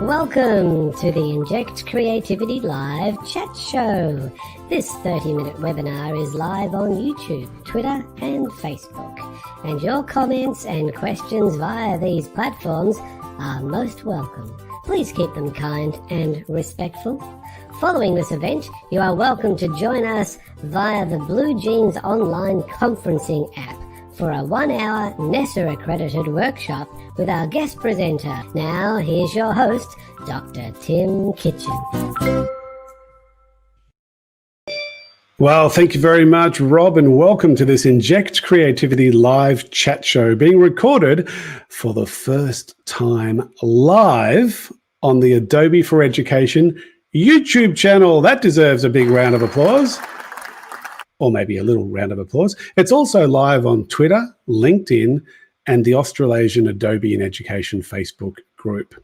Welcome to the Inject Creativity Live chat show. This 30-minute webinar is live on YouTube, Twitter and Facebook. And your comments and questions via these platforms are most welcome. Please keep them kind and respectful. Following this event, you are welcome to join us via the Blue Jeans online conferencing app for a 1-hour NESA-accredited workshop with our guest presenter. Now, here's your host, Dr. Tim Kitchen. Well, thank you very much, Rob, and welcome to this Inject Creativity live chat show being recorded for the first time live on the Adobe for Education YouTube channel. That deserves a big round of applause. Or maybe a little round of applause. It's also live on Twitter, LinkedIn, and the Australasian Adobe in Education Facebook group.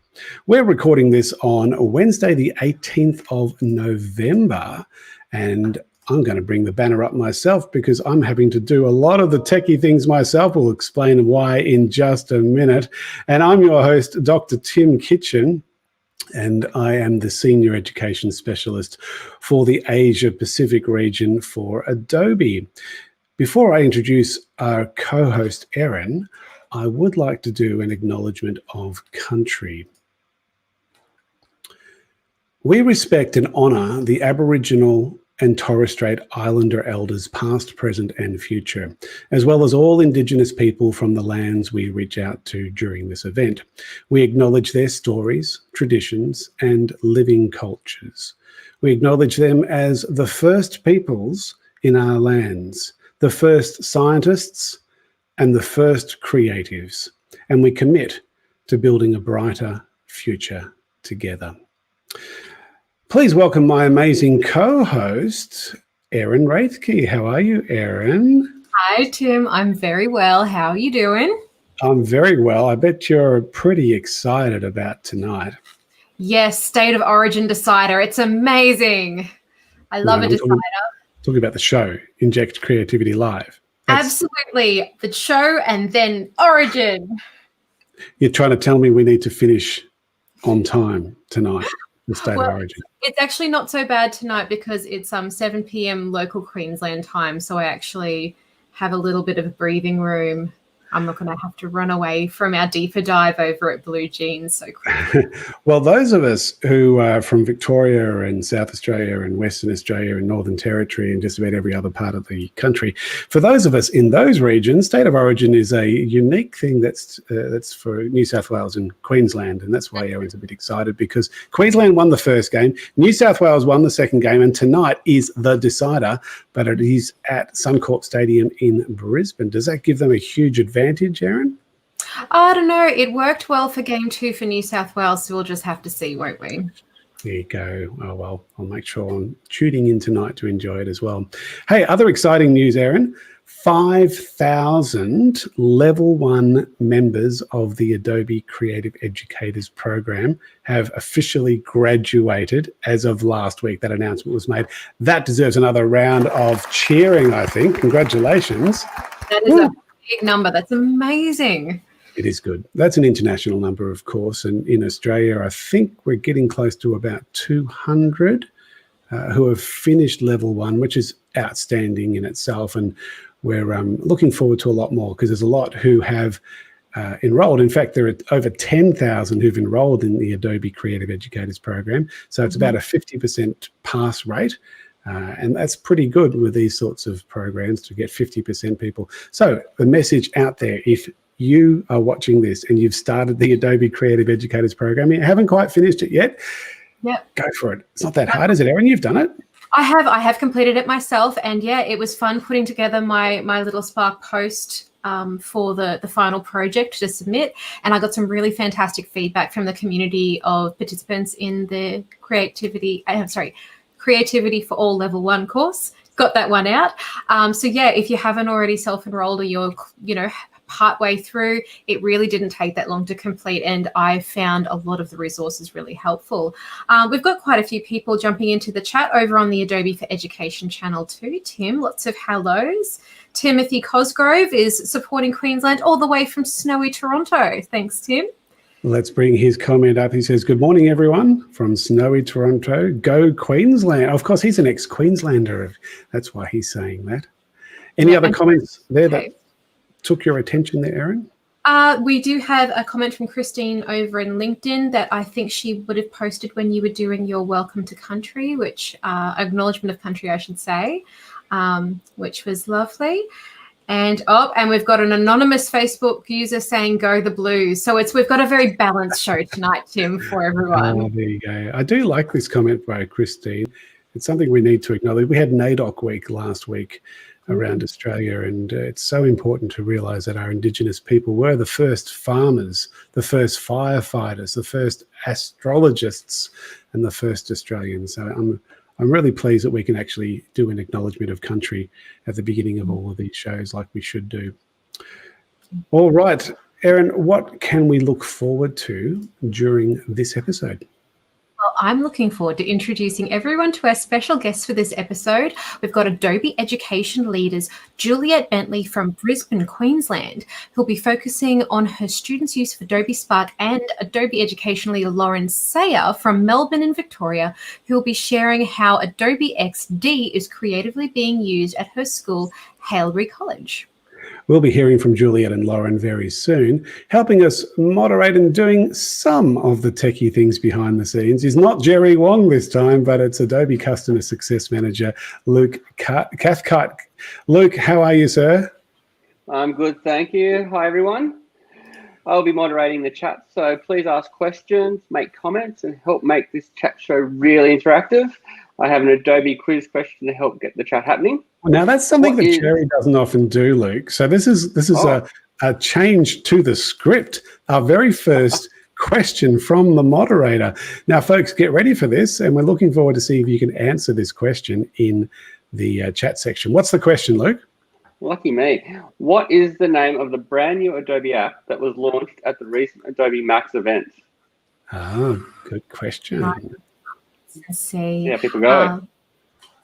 We're recording this on Wednesday, the 18th of November, and I'm going to bring the banner up myself because I'm having to do a lot of the techie things myself. We'll explain why in just a minute. And I'm your host, Dr. Tim Kitchen, and I am the Senior Education Specialist for the Asia Pacific region for Adobe. Before I introduce our co-host, Erin, I would like to do an acknowledgement of country. We respect and honour the Aboriginal and Torres Strait Islander elders past, present and future, as well as all Indigenous people from the lands we reach out to during this event. We acknowledge their stories, traditions and living cultures. We acknowledge them as the first peoples in our lands, the first scientists and the first creatives, and we commit to building a brighter future together. Please welcome my amazing co-host, Erin Raithke. How are you, Erin? Hi, Tim. I'm very well. How are you doing? I'm very well. I bet you're pretty excited about tonight. Yes, State of Origin Decider. It's amazing. I love a decider. Talking about the show, Inject Creativity Live. Absolutely. The show and then Origin. You're trying to tell me we need to finish on time tonight. The State of Origin. It's actually not so bad tonight because it's 7 p.m. local Queensland time, so I actually have a little bit of breathing room. I'm not going to have to run away from our deeper dive over at Blue Jeans so quickly. Well, those of us who are from Victoria and South Australia and Western Australia and Northern Territory and just about every other part of the country, for those of us in those regions, State of Origin is a unique thing that's for New South Wales and Queensland, and that's why Erin's a bit excited because Queensland won the first game, New South Wales won the second game, and tonight is the decider, but it is at Suncorp Stadium in Brisbane. Does that give them a huge advantage, Erin? I don't know. It worked well for game 2 for New South Wales, so we'll just have to see, won't we? There you go. Oh, well, I'll make sure I'm tuning in tonight to enjoy it as well. Hey, other exciting news, Erin. 5,000 Level 1 members of the Adobe Creative Educators Program have officially graduated as of last week. That announcement was made. That deserves another round of cheering, I think. Congratulations. That is a big number. That's amazing. It is good. That's an international number, of course. And in Australia, I think we're getting close to about 200 who have finished Level 1, which is outstanding in itself. And we're looking forward to a lot more because there's a lot who have enrolled. In fact, there are over 10,000 who've enrolled in the Adobe Creative Educators Program. So it's about a 50% pass rate. And that's pretty good with these sorts of programs to get 50% people. So the message out there, if you are watching this and you've started the Adobe Creative Educators Program, you haven't quite finished it yet, go for it. It's not that hard, is it, Erin? You've done it. I have completed it myself, and yeah, it was fun putting together my little Spark post for the final project to submit, and I got some really fantastic feedback from the community of participants in the Creativity for All Level 1 course. Got that one out. So yeah, if you haven't already self-enrolled or you're partway through, it really didn't take that long to complete, and I found a lot of the resources really helpful. We've got quite a few people jumping into the chat over on the Adobe for Education channel too. Tim, lots of hellos. Timothy Cosgrove is supporting Queensland all the way from snowy Toronto. Thanks, Tim. Let's bring his comment up. He says, good morning, everyone, from snowy Toronto. Go Queensland. Of course, he's an ex-Queenslander. That's why he's saying that. Any other comments there that took your attention there, Erin? We do have a comment from Christine over in LinkedIn that I think she would have posted when you were doing your welcome to country, which acknowledgement of country, I should say, which was lovely. And we've got an anonymous Facebook user saying "Go the Blues." So we've got a very balanced show tonight, Tim, for everyone. Oh, there you go. I do like this comment by Christine. It's something we need to acknowledge. We had NAIDOC week last week around Australia, and it's so important to realise that our Indigenous people were the first farmers, the first firefighters, the first astrologists, and the first Australians. So I'm really pleased that we can actually do an acknowledgement of country at the beginning of all of these shows, like we should do. All right, Erin, what can we look forward to during this episode? Well, I'm looking forward to introducing everyone to our special guests for this episode. We've got Adobe Education Leaders Juliet Bentley from Brisbane, Queensland, who'll be focusing on her students' use of Adobe Spark, and Adobe Education Leader Lauren Sayer from Melbourne in Victoria, who'll be sharing how Adobe XD is creatively being used at her school, Haileybury College. We'll be hearing from Juliet and Lauren very soon. Helping us moderate and doing some of the techie things behind the scenes is not Jerry Wong this time, but it's Adobe Customer Success Manager Luke Cathcart. Luke, how are you, sir? I'm good, thank you. Hi, everyone. I'll be moderating the chat, so please ask questions, make comments, and help make this chat show really interactive. I have an Adobe quiz question to help get the chat happening. Now, that's something that Jerry doesn't often do, Luke. So this is a change to the script. Our very first question from the moderator. Now, folks, get ready for this, and we're looking forward to see if you can answer this question in the chat section. What's the question, Luke? Lucky me. What is the name of the brand new Adobe app that was launched at the recent Adobe Max event? Oh, good question. Let's see. Yeah, people go.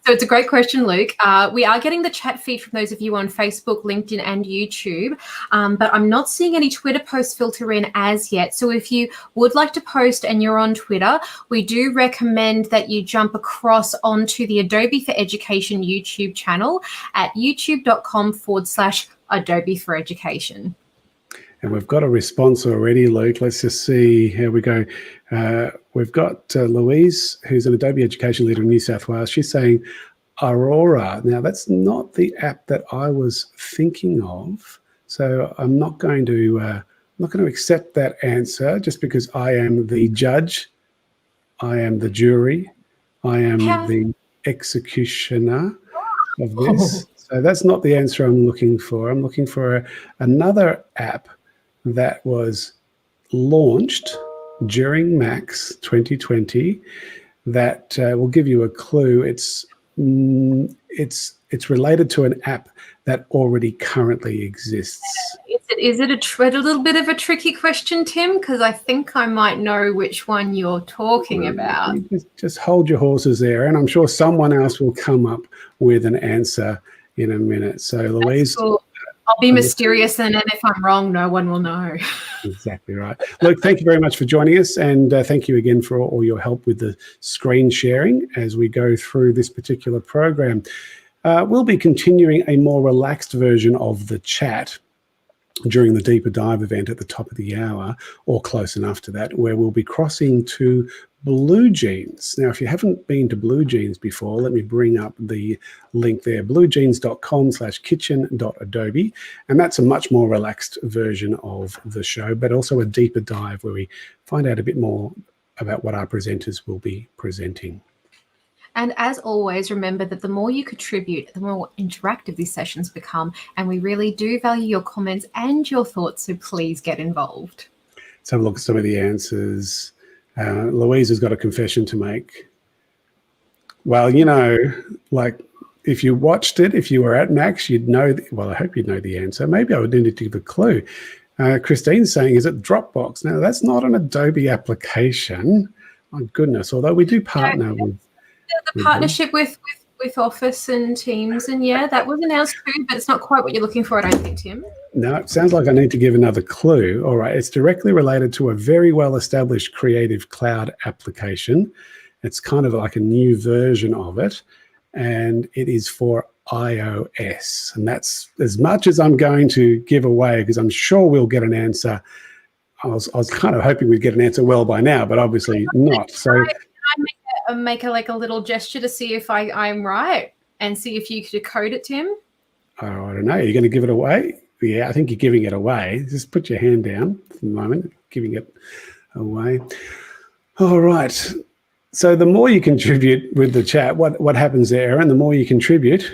So it's a great question, Luke. We are getting the chat feed from those of you on Facebook, LinkedIn, and YouTube, but I'm not seeing any Twitter posts filter in as yet. So if you would like to post and you're on Twitter, we do recommend that you jump across onto the Adobe for Education YouTube channel at youtube.com/Adobe for Education. And we've got a response already, Luke. Let's just see. Here we go. We've got Louise, who's an Adobe Education Leader in New South Wales. She's saying Aurora. Now, that's not the app that I was thinking of. So I'm not going to accept that answer just because I am the judge, I am the jury, I am the executioner of this. So that's not the answer I'm looking for. I'm looking for another app that was launched during Max 2020 that will give you a clue. It's related to an app that already currently exists. Is it a little bit of a tricky question, Tim? Because I think I might know which one you're talking about. Just hold your horses there, and I'm sure someone else will come up with an answer in a minute. So, Louise, cool. I'll be mysterious, and if I'm wrong, no one will know. Exactly right. Luke, thank you very much for joining us, and thank you again for all your help with the screen sharing as we go through this particular program. We'll be continuing a more relaxed version of the chat during the Deeper Dive event at the top of the hour, or close enough to that, where we'll be crossing to Blue Jeans. Now, if you haven't been to Blue Jeans before, let me bring up the link there, bluejeans.com/kitchen.adobe. And that's a much more relaxed version of the show, but also a deeper dive where we find out a bit more about what our presenters will be presenting. And as always, remember that the more you contribute, the more interactive these sessions become. And we really do value your comments and your thoughts, so please get involved. Let's have a look at some of the answers. Louise has got a confession to make. Well, you know, like if you watched it, if you were at Max, you'd know, well, I hope you'd know the answer. Maybe I would need to give a clue. Christine's saying, is it Dropbox? Now, that's not an Adobe application. My goodness, although we do partner with... The partnership with with Office and Teams, and yeah, that was announced too, but it's not quite what you're looking for, I don't think, Tim. No, it sounds like I need to give another clue. All right, it's directly related to a very well-established Creative Cloud application. It's kind of like a new version of it, and it is for iOS. And that's as much as I'm going to give away, because I'm sure we'll get an answer. I was kind of hoping we'd get an answer well by now, but obviously not. So I make a little gesture to see if I'm right and see if you could decode it, Tim. I don't know. You're going to give it away? Yeah, I think you're giving it away. Just put your hand down for the moment, giving it away. All right. So the more you contribute with the chat, what happens there, Erin? The more you contribute,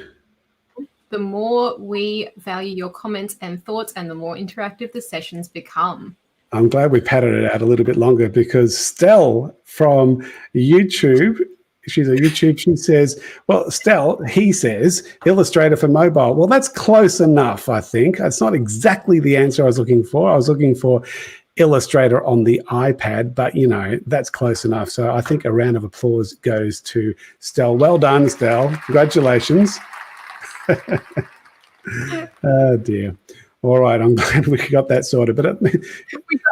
the more we value your comments and thoughts, and the more interactive the sessions become. I'm glad we padded it out a little bit longer, because Stell from YouTube, she's on YouTube, she says, well, Stell, he says, Illustrator for mobile. Well, that's close enough, I think. It's not exactly the answer I was looking for. I was looking for Illustrator on the iPad, but, you know, that's close enough. So I think a round of applause goes to Stell. Well done, Stell. Congratulations. Oh, dear. All right, I'm glad we got that sorted, but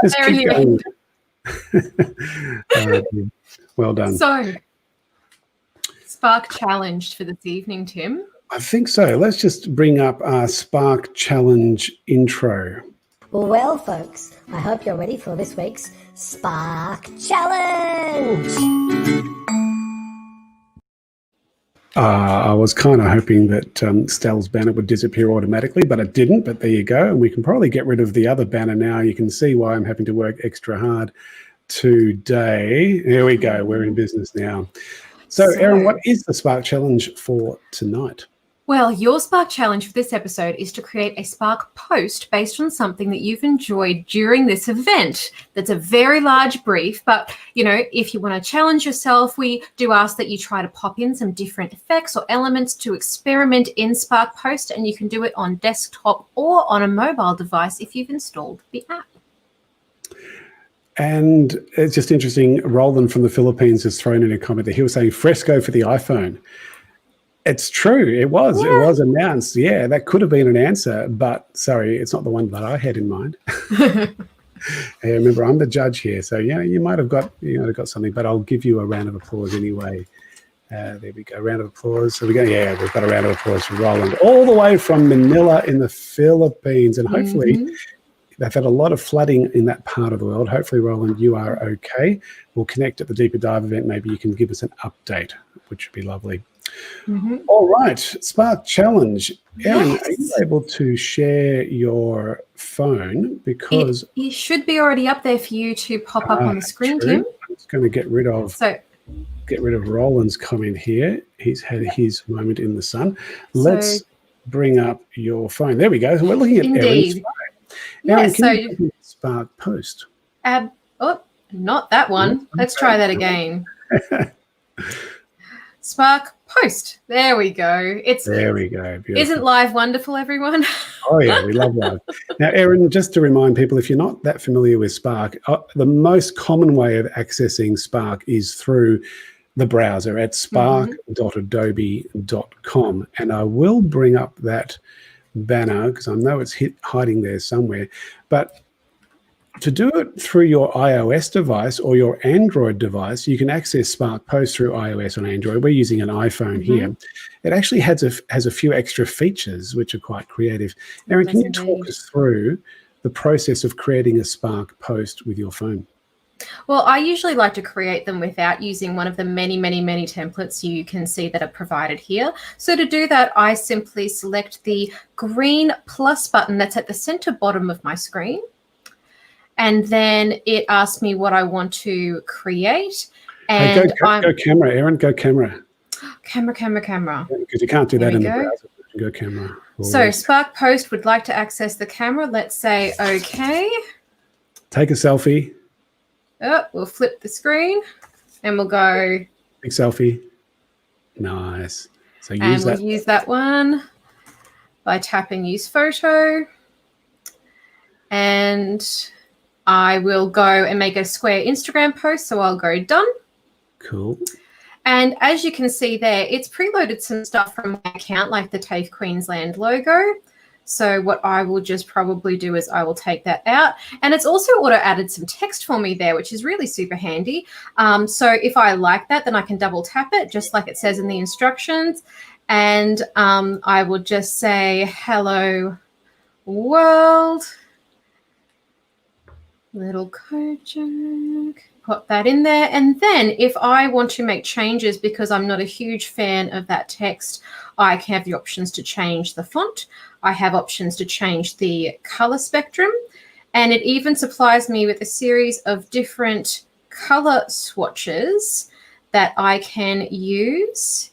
just keep going. Well done. So, Spark challenged for this evening, Tim? I think so. Let's just bring up our Spark Challenge intro. Well, folks, I hope you're ready for this week's Spark Challenge. I was kind of hoping that Stell's banner would disappear automatically, but it didn't. But there you go. And we can probably get rid of the other banner now. You can see why I'm having to work extra hard today. There we go. We're in business now. So, Erin, what is the Spark Challenge for tonight? Well, your Spark Challenge for this episode is to create a Spark post based on something that you've enjoyed during this event. That's a very large brief, but, you know, if you want to challenge yourself, we do ask that you try to pop in some different effects or elements to experiment in Spark Post, and you can do it on desktop or on a mobile device if you've installed the app. And it's just interesting, Roland from the Philippines has thrown in a comment that he was saying fresco for the iPhone. It's true. It was. Yeah. It was announced. Yeah, that could have been an answer, but sorry, it's not the one that I had in mind. Hey, remember, I'm the judge here, so yeah, you might have got something, but I'll give you a round of applause anyway. There we go, round of applause. So we've got a round of applause for Roland, all the way from Manila in the Philippines, and hopefully they've had a lot of flooding in that part of the world. Hopefully, Roland, you are okay. We'll connect at the Deeper Dive event. Maybe you can give us an update, which would be lovely. All right, Spark Challenge. Erin, are you able to share your phone? Because it should be already up there for you to pop up on the screen, true. Tim. I'm just going to get rid of Roland's comment here. He's had his moment in the sun. Let's bring up your phone. There we go. So we're looking at Erin's phone. Erin, can you do Spark Post? Not that one. Let's try that again. Spark Post. There we go. There we go. Beautiful. Isn't live wonderful, everyone? Oh, yeah, we love live. Now, Erin, just to remind people, if you're not that familiar with Spark, the most common way of accessing Spark is through the browser at spark.adobe.com. And I will bring up that banner because I know it's hiding there somewhere. But to do it through your iOS device or your Android device, you can access Spark Post through iOS and Android. We're using an iPhone here. It actually has a few extra features which are quite creative. Erin, can you talk us through the process of creating a Spark Post with your phone? Well, I usually like to create them without using one of the many, many, many templates you can see that are provided here. So to do that, I simply select the green plus button that's at the center bottom of my screen. And then it asks me what I want to create. And go camera, Erin, go camera. Camera. Because you can't do that in the browser. Go camera. So Spark Post would like to access the camera. Let's say, okay. Take a selfie. We'll flip the screen and we'll go. Big selfie. Nice. So we'll use that one by tapping use photo. And I will go and make a square Instagram post. So I'll go done. Cool. And as you can see there, it's preloaded some stuff from my account, like the TAFE Queensland logo. So what I will just probably do is I will take that out. And it's also auto-added some text for me there, which is really super handy. So if I like that, then I can double tap it, just like it says in the instructions. And I will just say, hello, world. Little Kojak. Put that in there. And then if I want to make changes, because I'm not a huge fan of that text, I have the options to change the font. I have options to change the color spectrum. And it even supplies me with a series of different color swatches that I can use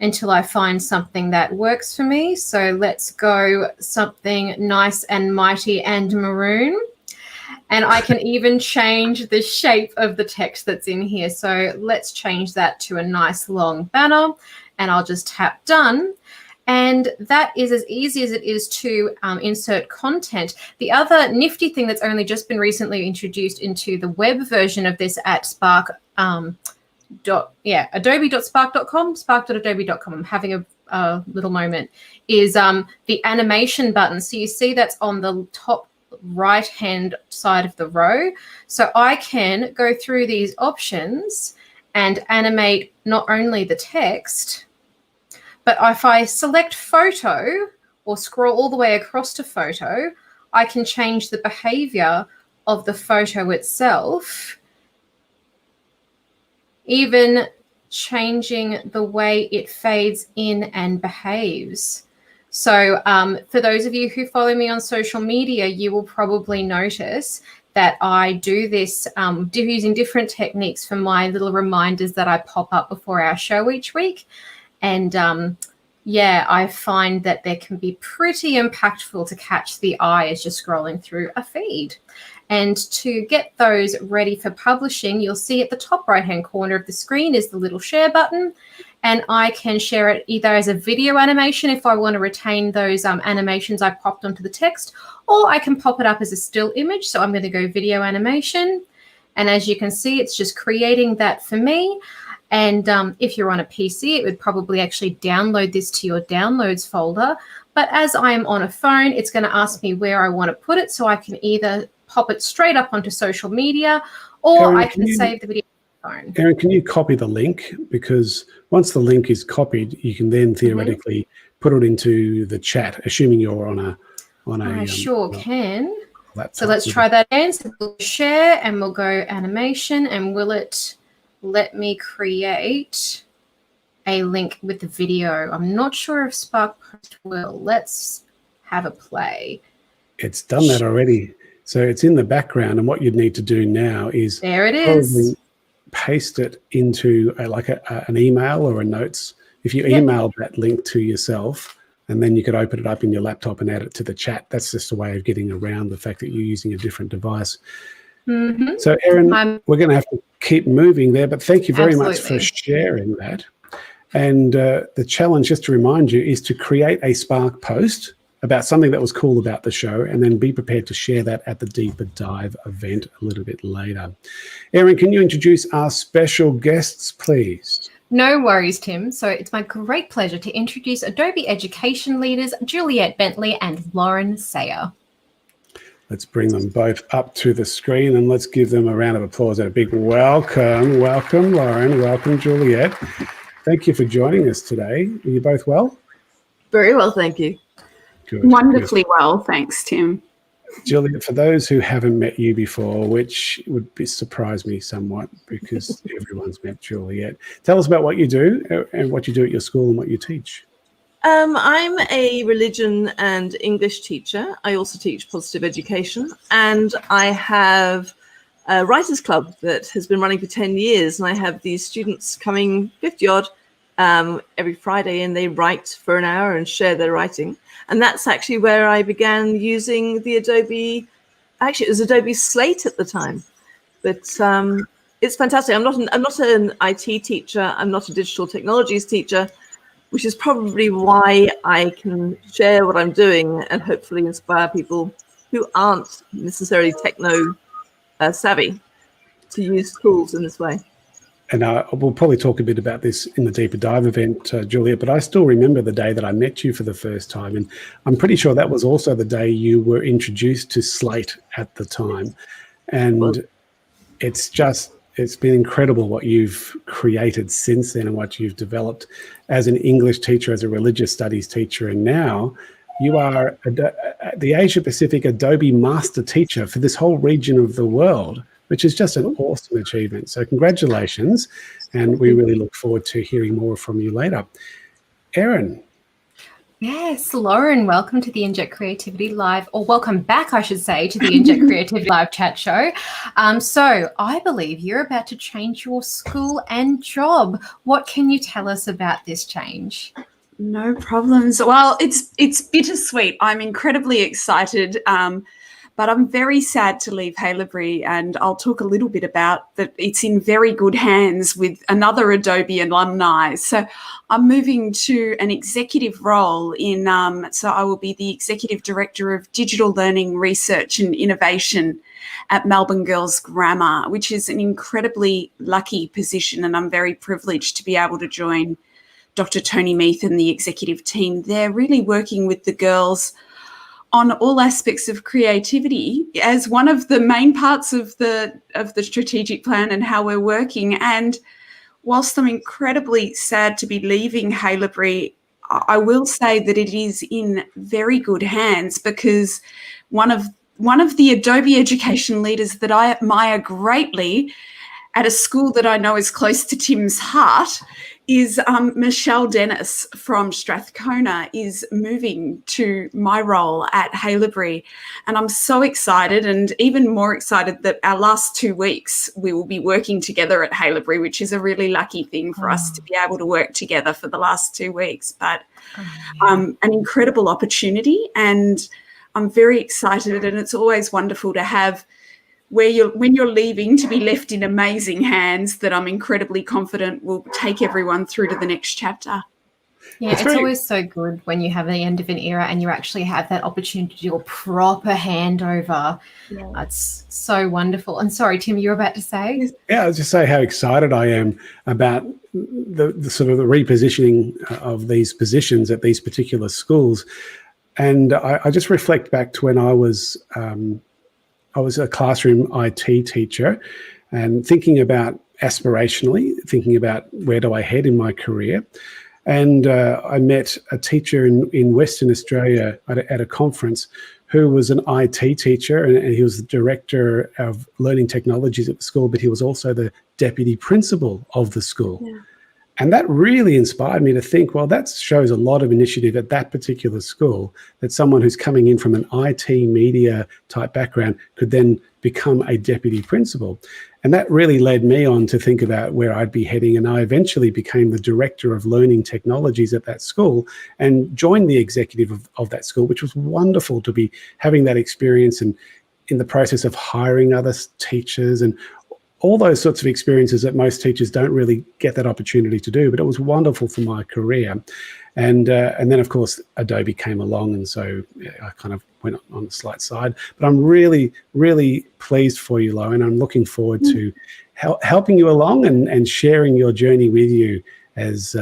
until I find something that works for me. So let's go something nice and mighty and maroon. And I can even change the shape of the text that's in here. So let's change that to a nice long banner, and I'll just tap done. And that is as easy as it is to insert content. The other nifty thing that's only just been recently introduced into the web version of this at Spark, adobe.spark.com, spark.adobe.com, I'm having a little moment, is the animation button. So you see that's on the top right hand side of the row. So I can go through these options and animate not only the text, but if I select photo or scroll all the way across to photo, I can change the behavior of the photo itself, even changing the way it fades in and behaves. So for those of you who follow me on social media, you will probably notice that I do this using different techniques for my little reminders that I pop up before our show each week. And yeah, I find that they can be pretty impactful to catch the eye as you're scrolling through a feed. And to get those ready for publishing, you'll see at the top right-hand corner of the screen is the little share button. And I can share it either as a video animation if I want to retain those animations I popped onto the text, or I can pop it up as a still image. So I'm going to go video animation. And as you can see, it's just creating that for me. And if you're on a PC, it would probably actually download this to your downloads folder. But as I am on a phone, it's going to ask me where I want to put it. So I can either pop it straight up onto social media, or Erin, I can save the video on my phone. Erin, can you copy the link? Because once the link is copied, you can then theoretically put it into the chat, assuming you're on a I sure can. Laptop. So let's try that again. So we'll share and we'll go animation, and will it let me create a link with the video? I'm not sure if Spark Post will. Let's have a play. It's done that already. So it's in the background, and what you'd need to do now is there it is. Paste it into an email or a notes. If you email that link to yourself, and then you could open it up in your laptop and add it to the chat. That's just a way of getting around the fact that you're using a different device. So Erin, we're going to have to keep moving there, but thank you very much for sharing that. And the challenge, just to remind you, is to create a Spark post about something that was cool about the show, and then be prepared to share that at the Deeper Dive event a little bit later. Erin, can you introduce our special guests, please? No worries, Tim. So it's my great pleasure to introduce Adobe Education leaders Juliet Bentley and Lauren Sayer. Let's bring them both up to the screen, and let's give them a round of applause and a big welcome. Welcome, Lauren. Welcome, Juliet. Thank you for joining us today. Are you both well? Very well, thank you. Good. Wonderfully well, thanks, Tim. Juliet, for those who haven't met you before, which would surprise me somewhat because everyone's met Juliet, tell us about what you do and what you do at your school and what you teach. I'm a religion and English teacher. I also teach positive education, and I have a writers club that has been running for 10 years. And I have these students coming 50 odd every Friday, and they write for an hour and share their writing. And that's actually where I began using the Adobe. Actually, it was Adobe Slate at the time, but it's fantastic. I'm not an IT teacher. I'm not a digital technologies teacher, which is probably why I can share what I'm doing and hopefully inspire people who aren't necessarily techno savvy to use tools in this way. and we'll probably talk a bit about this in the deeper dive event, Juliet, but I still remember the day that I met you for the first time. And I'm pretty sure that was also the day you were introduced to Slate at the time. And it's been incredible what you've created since then and what you've developed as an English teacher, as a religious studies teacher. And now you are the Asia Pacific Adobe Master Teacher for this whole region of the world, which is just an awesome achievement. So congratulations. And we really look forward to hearing more from you later. Erin. Yes, Lauren, welcome to the Inject Creativity Live, or welcome back, I should say, to the Inject Creativity Live chat show. So I believe you're about to change your school and job. What can you tell us about this change? No problems. Well, it's bittersweet. I'm incredibly excited, but I'm very sad to leave Haileybury, and I'll talk a little bit about that. It's in very good hands with another Adobe alumni. So I'm moving to an executive role in, so I will be the Executive Director of Digital Learning Research and Innovation at Melbourne Girls Grammar, which is an incredibly lucky position, and I'm very privileged to be able to join Dr. Tony Meath and the executive team. They're really working with the girls on all aspects of creativity as one of the main parts of the strategic plan and how we're working. And whilst I'm incredibly sad to be leaving Haileybury, I will say that it is in very good hands, because one of the Adobe education leaders that I admire greatly at a school that I know is close to Tim's heart is Michelle Dennis from Strathcona is moving to my role at Haileybury. And I'm so excited, and even more excited that our last 2 weeks we will be working together at Haileybury, which is a really lucky thing for us to be able to work together for the last 2 weeks. But an incredible opportunity, and I'm very excited, and it's always wonderful to have when you're leaving to be left in amazing hands that I'm incredibly confident will take everyone through to the next chapter. Yeah, it's always so good when you have the end of an era and you actually have that opportunity to do a proper handover. Yeah. It's so wonderful. And sorry, Tim, you were about to say? Yeah, I'll just say how excited I am about the sort of the repositioning of these positions at these particular schools. And I just reflect back to when I was a classroom IT teacher, and thinking about aspirationally, thinking about where do I head in my career. And I met a teacher in Western Australia at a conference who was an IT teacher, and he was the director of learning technologies at the school, but he was also the deputy principal of the school. Yeah. And that really inspired me to think, well, that shows a lot of initiative at that particular school, that someone who's coming in from an IT media type background could then become a deputy principal. And that really led me on to think about where I'd be heading. And I eventually became the director of learning technologies at that school and joined the executive of that school, which was wonderful to be having that experience, and in the process of hiring other teachers and all those sorts of experiences that most teachers don't really get that opportunity to do. But it was wonderful for my career. And then, of course, Adobe came along, and so I kind of went on the slight side. But I'm really, really pleased for you, Lauren. I'm looking forward to helping you along and sharing your journey with you as,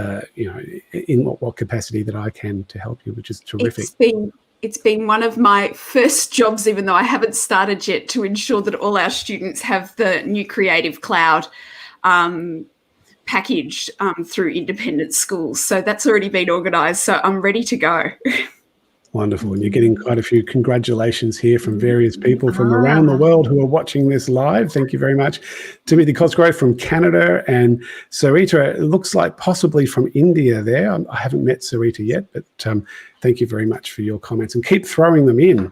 in what capacity that I can to help you, which is terrific. It's been one of my first jobs, even though I haven't started yet, to ensure that all our students have the new Creative Cloud package through independent schools. So that's already been organised. So I'm ready to go. Wonderful. And you're getting quite a few congratulations here from various people from around the world who are watching this live. Thank you very much. Timothy Cosgrove from Canada, and Sarita, it looks like possibly from India there. I haven't met Sarita yet, but thank you very much for your comments, and keep throwing them in.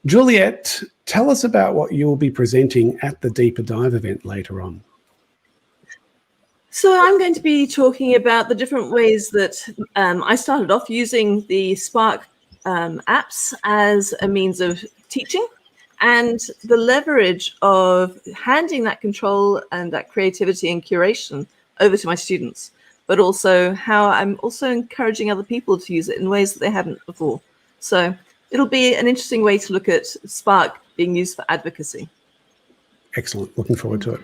Juliet, tell us about what you'll be presenting at the Deeper Dive event later on. So I'm going to be talking about the different ways that I started off using the Spark apps as a means of teaching, and the leverage of handing that control and that creativity and curation over to my students, but also how I'm also encouraging other people to use it in ways that they hadn't before. So it'll be an interesting way to look at Spark being used for advocacy. Excellent. Looking forward to it.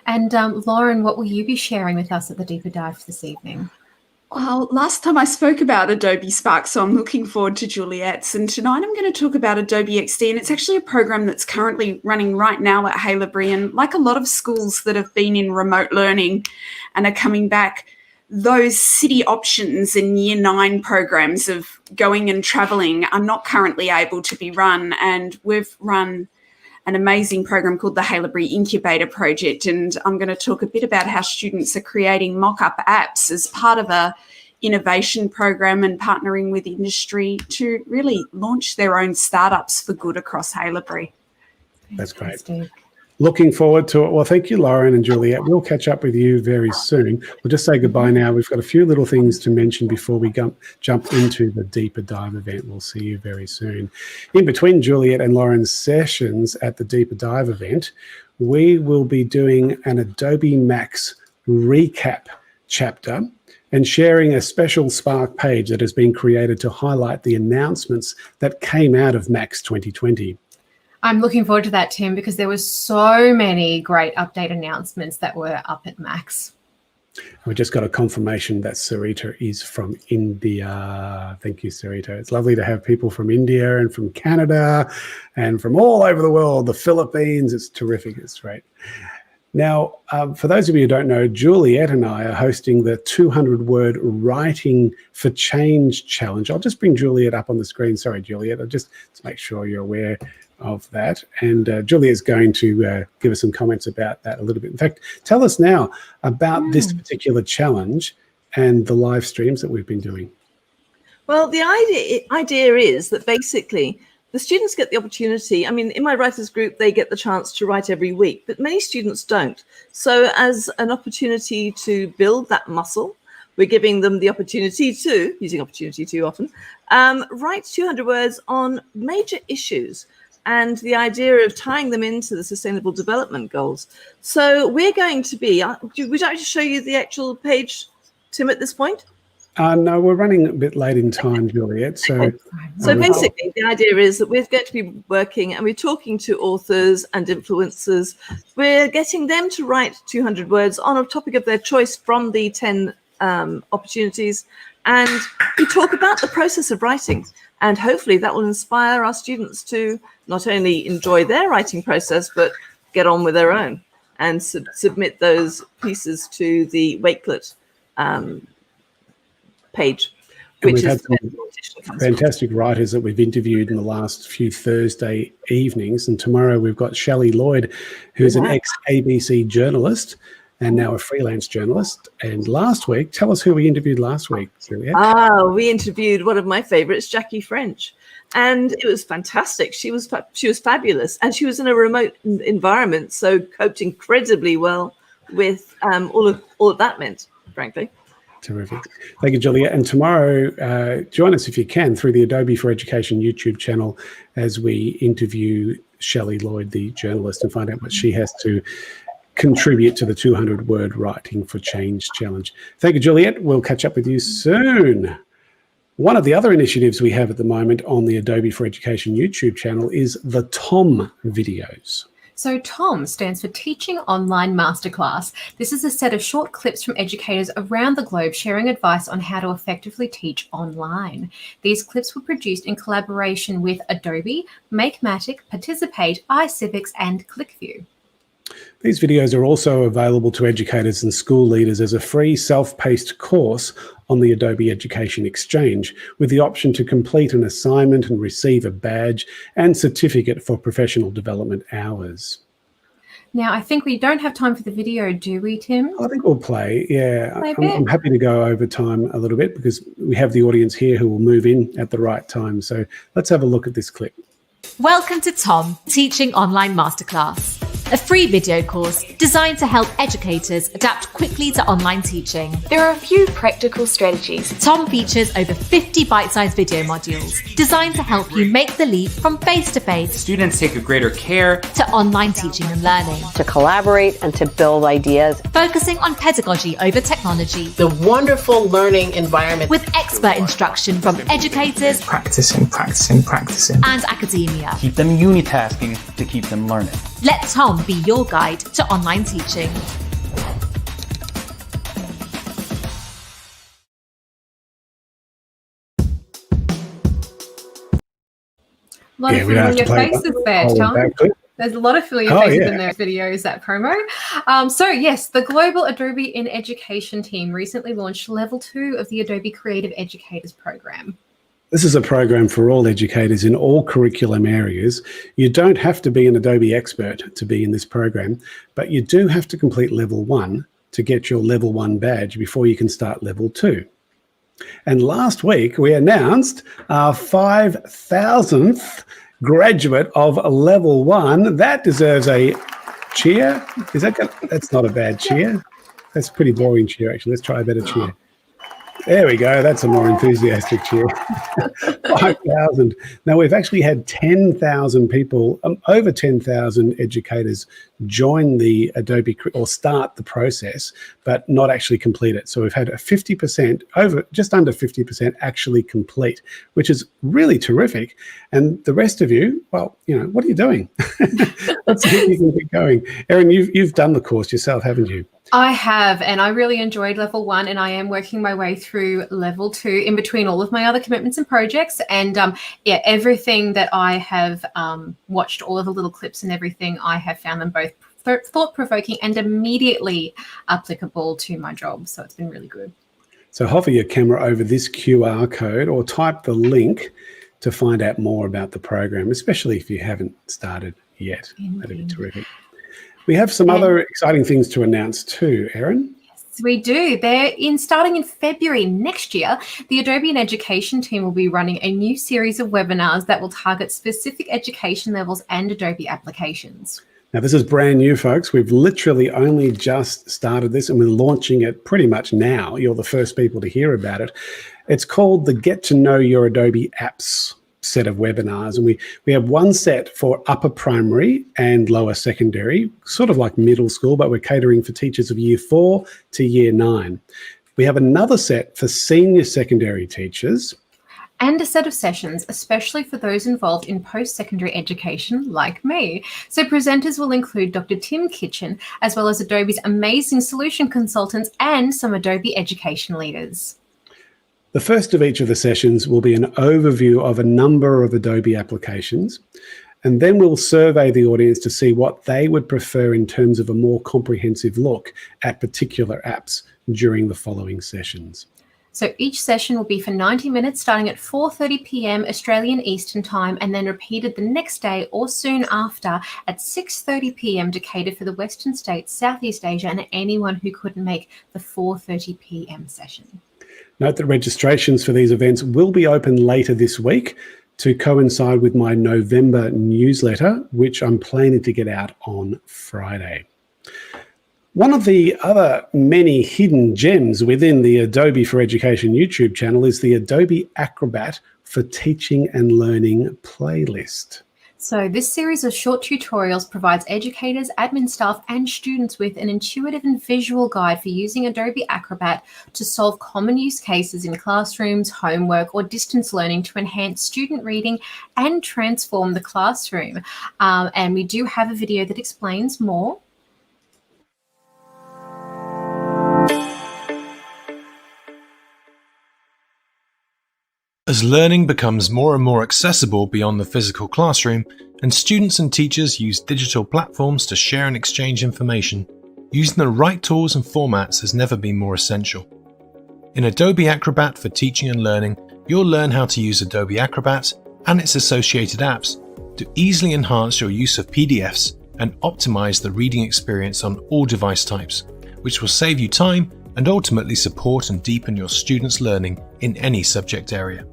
And Lauren, what will you be sharing with us at the Deeper Dive this evening? Well, last time I spoke about Adobe Spark, so I'm looking forward to Juliet's. And tonight I'm going to talk about Adobe XD. And it's actually a program that's currently running right now at Haileybury. And like a lot of schools that have been in remote learning and are coming back, those city options and Year 9 programs of going and travelling are not currently able to be run. And we've run an amazing program called the Haileybury Incubator Project. And I'm going to talk a bit about how students are creating mock-up apps as part of a innovation program and partnering with industry to really launch their own startups for good across Haileybury. That's great. Looking forward to it. Well, thank you, Lauren and Juliet. We'll catch up with you very soon. We'll just say goodbye now. We've got a few little things to mention before we jump into the Deeper Dive event. We'll see you very soon. In between Juliet and Lauren's sessions at the Deeper Dive event, we will be doing an Adobe Max recap chapter and sharing a special Spark page that has been created to highlight the announcements that came out of Max 2020. I'm looking forward to that, Tim, because there were so many great update announcements that were up at Max. We just got a confirmation that Sarita is from India. Thank you, Sarita. It's lovely to have people from India and from Canada and from all over the world, the Philippines. It's terrific. It's great. Now, for those of you who don't know, Juliet and I are hosting the 200-word Writing for Change Challenge. I'll just bring Juliet up on the screen. Sorry, Juliet. I'll just to make sure you're aware of that. And Juliet's going to give us some comments about that a little bit. In fact, tell us now about this particular challenge and the live streams that we've been doing. Well, the idea is that basically the students get the opportunity. I mean, in my writers group, they get the chance to write every week, but many students don't. So as an opportunity to build that muscle, we're giving them the opportunity to, using opportunity too often, write 200 words on major issues and the idea of tying them into the Sustainable Development Goals. So we're going to be, would you like to show you the actual page, Tim, at this point? No, we're running a bit late in time, Juliet. So basically, the idea is that we're going to be working and we're talking to authors and influencers. We're getting them to write 200 words on a topic of their choice from the 10 opportunities. And we talk about the process of writing. And hopefully that will inspire our students to not only enjoy their writing process, but get on with their own and submit those pieces to the Wakelet page. Which is fantastic writers that we've interviewed in the last few Thursday evenings. And tomorrow we've got Shelley Lloyd, who's an ex-ABC journalist and now a freelance journalist. And last week, tell us who we interviewed last week, Juliet. We interviewed one of my favorites, Jackie French. And it was fantastic. She was fabulous. And she was in a remote environment, so coped incredibly well with all of that meant, frankly. Terrific. Thank you, Juliet. And tomorrow, join us if you can through the Adobe for Education YouTube channel as we interview Shelley Lloyd, the journalist, and find out what she has to contribute to the 200-word Writing for Change Challenge. Thank you, Juliet. We'll catch up with you soon. One of the other initiatives we have at the moment on the Adobe for Education YouTube channel is the TOM videos. So TOM stands for Teaching Online Masterclass. This is a set of short clips from educators around the globe sharing advice on how to effectively teach online. These clips were produced in collaboration with Adobe, Makematic, Participate, iCivics, and ClickView. These videos are also available to educators and school leaders as a free self-paced course on the Adobe Education Exchange, with the option to complete an assignment and receive a badge and certificate for professional development hours. Now, I think we don't have time for the video, do we, Tim? I think we'll play, yeah. I'm happy to go over time a little bit because we have the audience here who will move in at the right time. So let's have a look at this clip. Welcome to TOM, Teaching Online Masterclass, a free video course designed to help educators adapt quickly to online teaching. There are a few practical strategies. TOM features over 50 bite-sized video modules designed to help you make the leap from face-to-face students take a greater care to online teaching and learning, to collaborate and to build ideas, focusing on pedagogy over technology, the wonderful learning environment with expert instruction from educators, practicing, and academia. Keep them unitasking to keep them learning. Let TOM Tom be your guide to online teaching. A lot of familiar faces there, Tom. There's a lot of familiar faces in those videos, that promo. So yes, the Global Adobe in Education team recently launched Level 2 of the Adobe Creative Educators program. This is a program for all educators in all curriculum areas. You don't have to be an Adobe expert to be in this program, but you do have to complete Level 1 to get your Level 1 badge before you can start Level 2. And last week, we announced our 5,000th graduate of Level 1. That deserves a cheer. That's not a bad cheer. That's a pretty boring cheer, actually. Let's try a better cheer. There we go. That's a more enthusiastic cheer. 5,000. Now, we've actually had 10,000 people, over 10,000 educators join the Adobe or start the process, but not actually complete it. So we've had a 50%, just under 50% actually complete, which is really terrific. And the rest of you, well, what are you doing? Let's see if you can keep going. Erin, you've done the course yourself, haven't you? I have, and I really enjoyed Level 1, and I am working my way through Level 2 in between all of my other commitments and projects. And everything that I have watched, all of the little clips and everything, I have found them both thought-provoking and immediately applicable to my job. So it's been really good. So hover your camera over this QR code or type the link to find out more about the program, especially if you haven't started yet. Indeed. That'd be terrific. We have some other exciting things to announce too, Erin. Yes, we do. Starting in February next year, the Adobe in Education team will be running a new series of webinars that will target specific education levels and Adobe applications. Now, this is brand new, folks. We've literally only just started this and we're launching it pretty much now. You're the first people to hear about it. It's called the Get to Know Your Adobe Apps set of webinars, and we have one set for upper primary and lower secondary, sort of like middle school, but we're catering for teachers of year 4 to year 9. We have another set for senior secondary teachers, and a set of sessions, especially for those involved in post-secondary education like me. So presenters will include Dr. Tim Kitchen, as well as Adobe's amazing solution consultants and some Adobe education leaders. The first of each of the sessions will be an overview of a number of Adobe applications, and then we'll survey the audience to see what they would prefer in terms of a more comprehensive look at particular apps during the following sessions. So each session will be for 90 minutes starting at 4:30 p.m. Australian Eastern Time, and then repeated the next day or soon after at 6:30 p.m. to cater for the Western States, Southeast Asia, and anyone who couldn't make the 4:30 p.m. session. Note that registrations for these events will be open later this week to coincide with my November newsletter, which I'm planning to get out on Friday. One of the other many hidden gems within the Adobe for Education YouTube channel is the Adobe Acrobat for Teaching and Learning playlist. So this series of short tutorials provides educators, admin staff, and students with an intuitive and visual guide for using Adobe Acrobat to solve common use cases in classrooms, homework, or distance learning to enhance student reading and transform the classroom. And we do have a video that explains more. As learning becomes more and more accessible beyond the physical classroom, and students and teachers use digital platforms to share and exchange information, using the right tools and formats has never been more essential. In Adobe Acrobat for Teaching and Learning, you'll learn how to use Adobe Acrobat and its associated apps to easily enhance your use of PDFs and optimize the reading experience on all device types, which will save you time and ultimately support and deepen your students' learning in any subject area.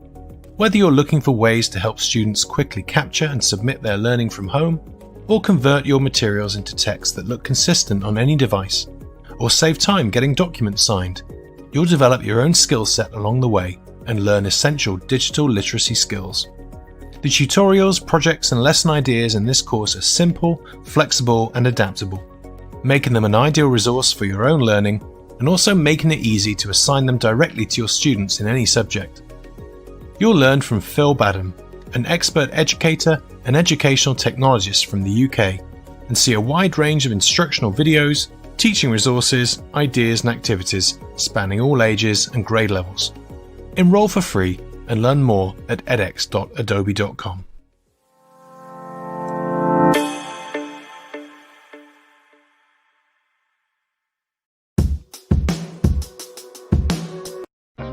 Whether you're looking for ways to help students quickly capture and submit their learning from home, or convert your materials into text that look consistent on any device, or save time getting documents signed, you'll develop your own skill set along the way and learn essential digital literacy skills. The tutorials, projects, and lesson ideas in this course are simple, flexible, and adaptable, making them an ideal resource for your own learning and also making it easy to assign them directly to your students in any subject. You'll learn from Phil Badham, an expert educator and educational technologist from the UK, and see a wide range of instructional videos, teaching resources, ideas and activities spanning all ages and grade levels. Enroll for free and learn more at edx.adobe.com.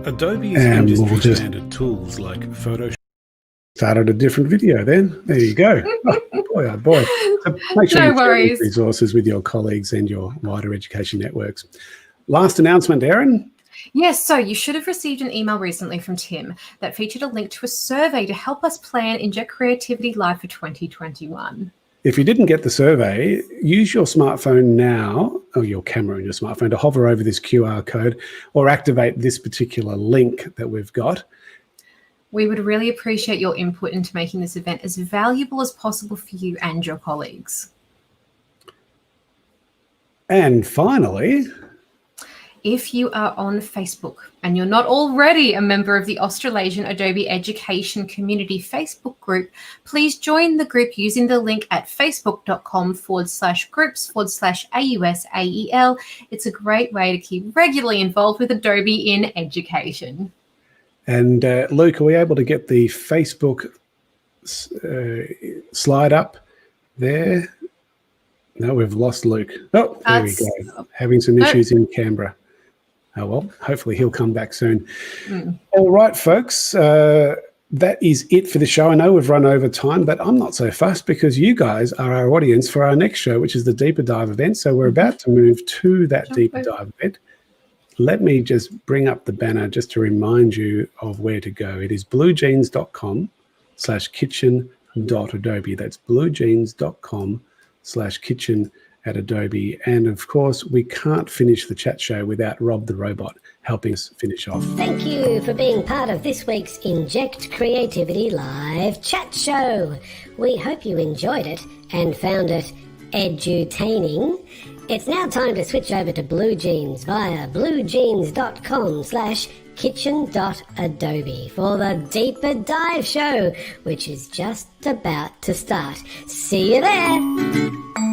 Adobe's industry standard tools like Photoshop. Started a different video then. There you go. Oh boy. So make sure you share these resources with your colleagues and your wider education networks. Last announcement, Erin. Yes, so you should have received an email recently from Tim that featured a link to a survey to help us plan Inject Creativity Live for 2021. If you didn't get the survey, use your smartphone now, or your camera on your smartphone, to hover over this QR code or activate this particular link that we've got. We would really appreciate your input into making this event as valuable as possible for you and your colleagues. And finally, if you are on Facebook and you're not already a member of the Australasian Adobe Education Community Facebook group, please join the group using the link at facebook.com/groups/AUSAEL. It's a great way to keep regularly involved with Adobe in education. And Luke, are we able to get the Facebook slide up there? No, we've lost Luke. Oh, there we go. Having some issues in Canberra. Oh, well, hopefully he'll come back soon. All right, folks, that is it for the show. I know we've run over time, but I'm not so fussed because you guys are our audience for our next show, which is the Deeper Dive event. So we're about to move to that Deeper Dive event. Let me just bring up the banner just to remind you of where to go. It is bluejeans.com/kitchen.adobe. That's bluejeans.com/kitchen@adobe. And of course, we can't finish the chat show without Rob the Robot helping us finish off. Thank you for being part of this week's Inject Creativity Live chat show. We hope you enjoyed it and found it edutaining. It's now time to switch over to Blue Jeans via bluejeans.com/kitchen.adobe for the Deeper Dive show, which is just about to start. See you there.